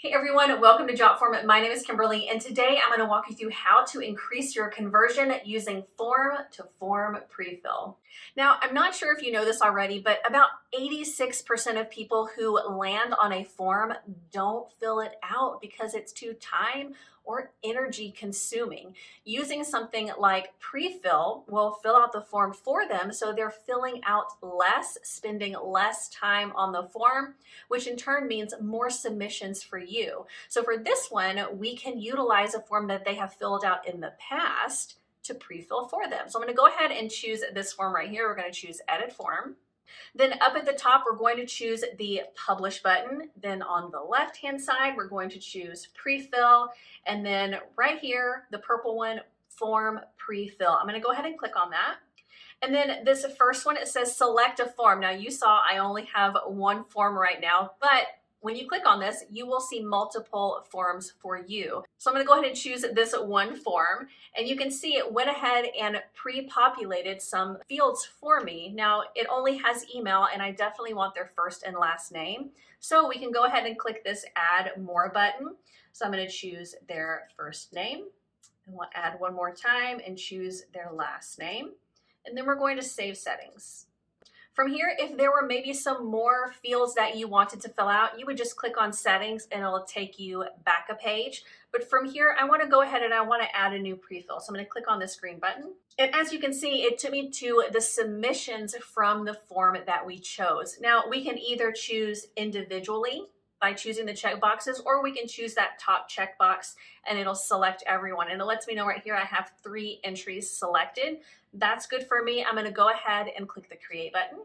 Hey everyone, welcome to Jotform. My name is Kimberly, and today I'm going to walk you through how to increase your conversion using form to form prefill. Now, I'm not sure if you know this already, but about 86% of people who land on a form don't fill it out because it's too time or energy consuming. Using something like Prefill will fill out the form for them, so they're filling out less, spending less time on the form, which in turn means more submissions for you. So for this one, we can utilize a form that they have filled out in the past to pre-fill for them. So I'm going to go ahead and choose this form right here. We're going to choose Edit Form. Then up at the top, we're going to choose the Publish button. Then on the left-hand side, we're going to choose Prefill. And then right here, the purple one, Form Prefill. I'm going to go ahead and click on that. And then this first one, it says select a form. Now you saw I only have one form right now, but when you click on this, you will see multiple forms for you. So I'm going to go ahead and choose this one form, and you can see it went ahead and pre-populated some fields for me. Now it only has email, and I definitely want their first and last name. So we can go ahead and click this Add More button. So I'm going to choose their first name, and we'll add one more time and choose their last name. And then we're going to save settings. From here, if there were maybe some more fields that you wanted to fill out, you would just click on settings and it'll take you back a page. But from here, I want to go ahead and I want to add a new prefill. So I'm going to click on this green button. And as you can see, it took me to the submissions from the form that we chose. Now we can either choose individually by choosing the check boxes, or we can choose that top checkbox and it'll select everyone. And it lets me know right here I have 3 entries selected. That's good for me. I'm going to go ahead and click the Create button.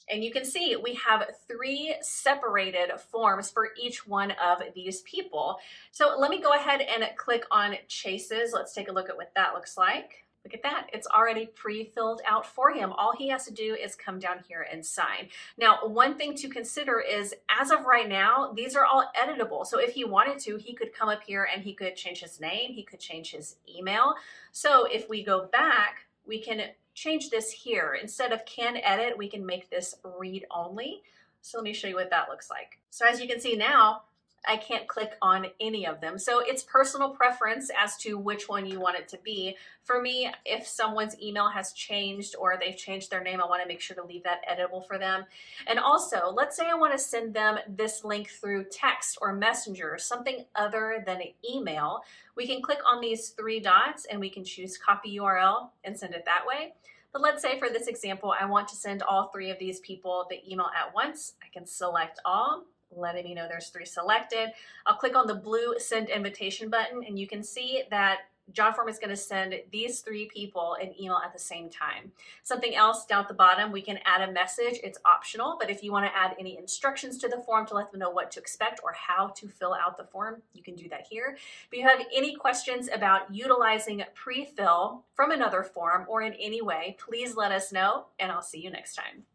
And you can see we have 3 separated forms for each one of these people. So let me go ahead and click on Chase's. Let's take a look at what that looks like. Look at that, it's already pre-filled out for him. All he has to do is come down here and sign. Now, one thing to consider is, as of right now, these are all editable. So if he wanted to, he could come up here and he could change his name, he could change his email. So if we go back, we can change this here. Instead of can edit, we can make this read only. So let me show you what that looks like. So as you can see now, I can't click on any of them. So it's personal preference as to which one you want it to be. For me, if someone's email has changed or they've changed their name, I want to make sure to leave that editable for them. And also, let's say I want to send them this link through text or messenger, something other than an email. We can click on these 3 dots and we can choose copy URL and send it that way. But let's say for this example, I want to send all 3 of these people the email at once. I can select all, letting me know there's 3 selected. I'll click on the blue Send Invitation button, and you can see that Jotform is going to send these 3 people an email at the same time. Something else down at the bottom, we can add a message. It's optional, but if you want to add any instructions to the form to let them know what to expect or how to fill out the form, you can do that here. If you have any questions about utilizing Prefill from another form or in any way, please let us know, and I'll see you next time.